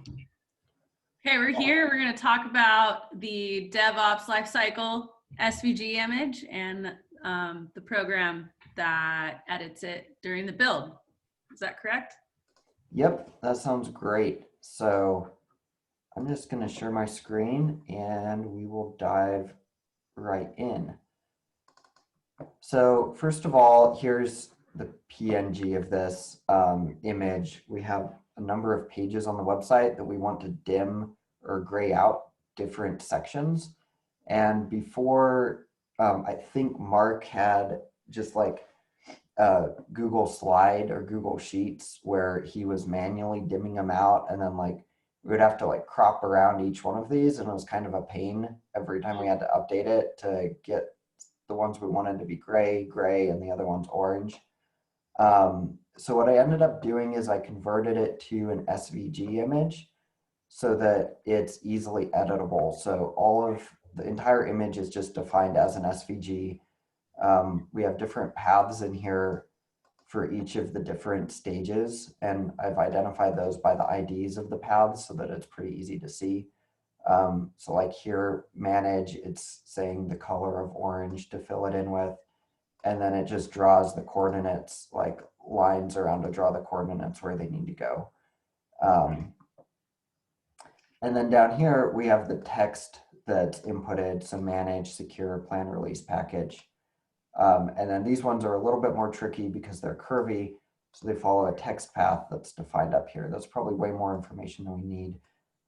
Okay, we're here. We're going to talk about the DevOps lifecycle SVG image and the program that edits it during the build. Is that correct? Yep, that sounds great. So I'm just going to share my screen and we will dive right in. So first of all, here's the PNG of this image. We have a number of pages on the website that we want to dim or gray out different sections. And before, I think Mark had just like Google Slide or Google Sheets where he was manually dimming them out, and then like we would have to like crop around each one of these, and it was kind of a pain every time we had to update it to get the ones we wanted to be gray, and the other ones orange. So what I ended up doing is I converted it to an SVG image so that it's easily editable. So all of the entire image is just defined as an SVG. We have different paths in here for each of the different stages, and I've identified those by the IDs of the paths so that it's pretty easy to see. So like here, manage, it's saying the color of orange to fill it in with, and then it just draws the coordinates, like lines around to draw the coordinates where they need to go. And then down here, we have the text that's inputted, so manage, secure, plan, release, package. And then these ones are a little bit more tricky because they're curvy, so they follow a text path that's defined up here. That's probably way more information than we need.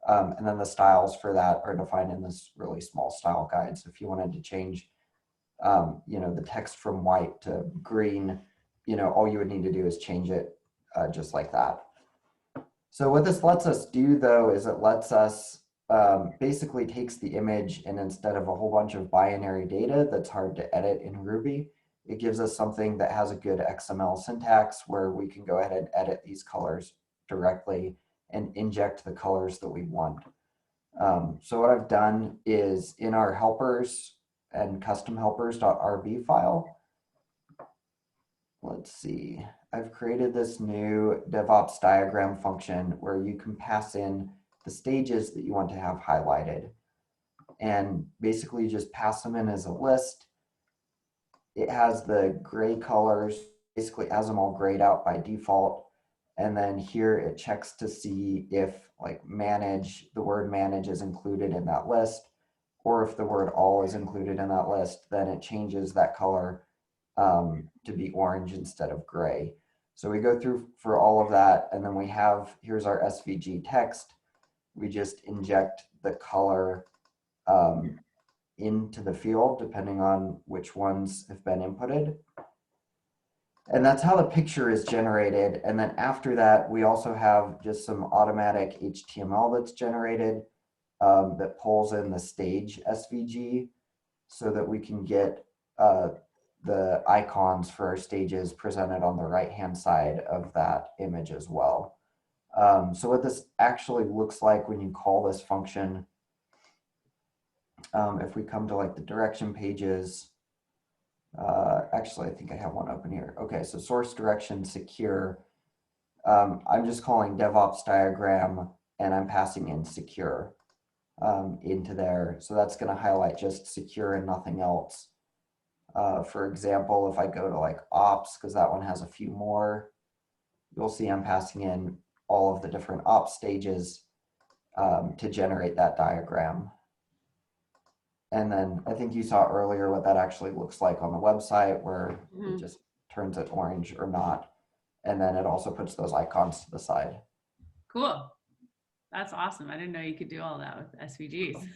And then the styles for that are defined in this really small style guide. So if you wanted to change, the text from white to green, all you would need to do is change it just like that. So what this lets us do, though, is it lets us basically takes the image, and instead of a whole bunch of binary data that's hard to edit in Ruby, it gives us something that has a good XML syntax where we can go ahead and edit these colors directly and inject the colors that we want. So what I've done is in our helpers and custom helpers.rb file, let's see, I've created this new DevOps diagram function where you can pass in the stages that you want to have highlighted, and basically just pass them in as a list. It has the gray colors, basically has them all grayed out by default. And then here it checks to see if like manage, the word manage is included in that list, or if the word all is included in that list, then it changes that color to be orange instead of gray. So we go through for all of that, and then we have, here's our SVG text. We just inject the color into the field depending on which ones have been inputted. And that's how the picture is generated. And then after that, we also have just some automatic HTML that's generated that pulls in the stage SVG so that we can get the icons for our stages presented on the right-hand side of that image as well. So what this actually looks like when you call this function, if we come to like the direction pages, actually I think I have one open here. Okay, so source direction secure. I'm just calling DevOps diagram and I'm passing in secure into there. So that's going to highlight just secure and nothing else. For example, if I go to like ops, because that one has a few more, you'll see I'm passing in all of the different ops stages to generate that diagram. And then I think you saw earlier what that actually looks like on the website, where it just turns it orange or not. And then it also puts those icons to the side. Cool. That's awesome. I didn't know you could do all that with SVGs.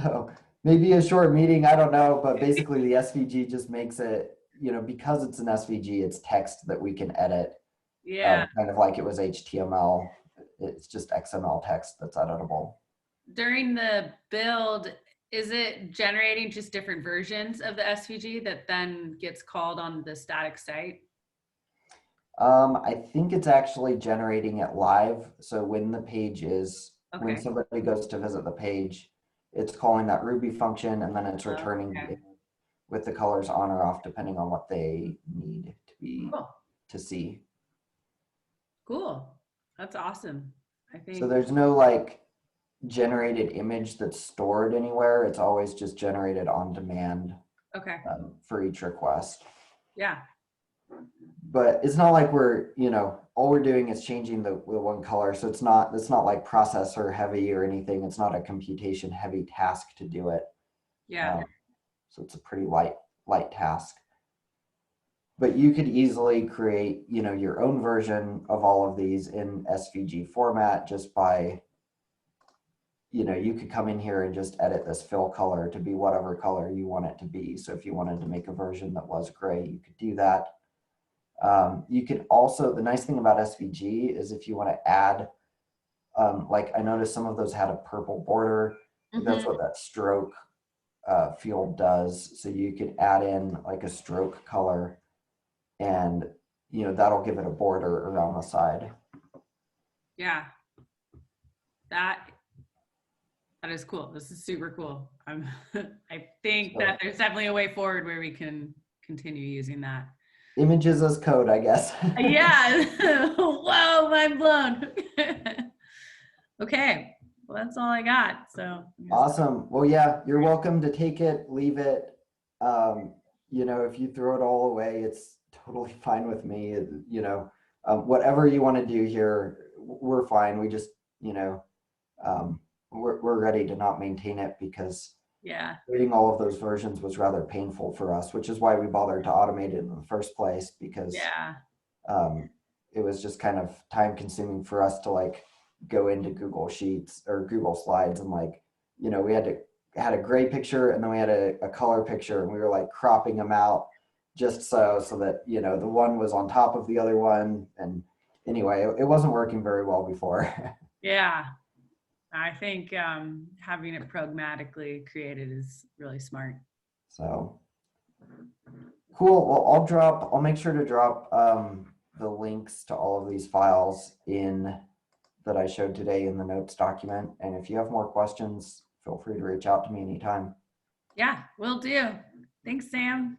So maybe a short meeting, I don't know, but basically the SVG just makes it, because it's an SVG, it's text that we can edit. Yeah. Kind of like it was HTML. It's just XML text that's editable. During the build, is it generating just different versions of the SVG that then gets called on the static site? I think it's actually generating it live. So when the page is, when somebody goes to visit the page, it's calling that Ruby function, and then it's returning with the colors on or off, depending on what they need to be to see. Cool. That's awesome. I think. So there's no like generated image that's stored anywhere. It's always just generated on demand Okay. for each request. Yeah. But it's not like we're, all we're doing is changing the one color. So it's not like processor heavy or anything. It's not a computation heavy task to do it. Yeah. So it's a pretty light task. But you could easily create, your own version of all of these in SVG format just by, you could come in here and just edit this fill color to be whatever color you want it to be. So if you wanted to make a version that was gray, you could do that. You could also, the nice thing about SVG is if you want to add, like I noticed some of those had a purple border. That's what that stroke field does. So you could add in like a stroke color and, that'll give it a border around the side. Yeah. That is cool. This is super cool. I think that there's definitely a way forward where we can continue using that. Images as code, I guess. Yeah. Whoa, mind blown. Okay. Well, that's all I got. So Awesome. Well, yeah, you're welcome to take it, leave it. If you throw it all away, it's totally fine with me. Whatever you want to do here, we're fine. We just, we're ready to not maintain it because creating all of those versions was rather painful for us, which is why we bothered to automate it in the first place, because it was just kind of time consuming for us to like go into Google Sheets or Google Slides and like, we had a gray picture and then we had a color picture and we were like cropping them out just so that, the one was on top of the other one. And anyway, it wasn't working very well before. Yeah. I think having it pragmatically created is really smart. So cool. Well, I'll make sure to drop the links to all of these files that I showed today in the notes document. And if you have more questions, feel free to reach out to me anytime. Yeah, will do. Thanks, Sam.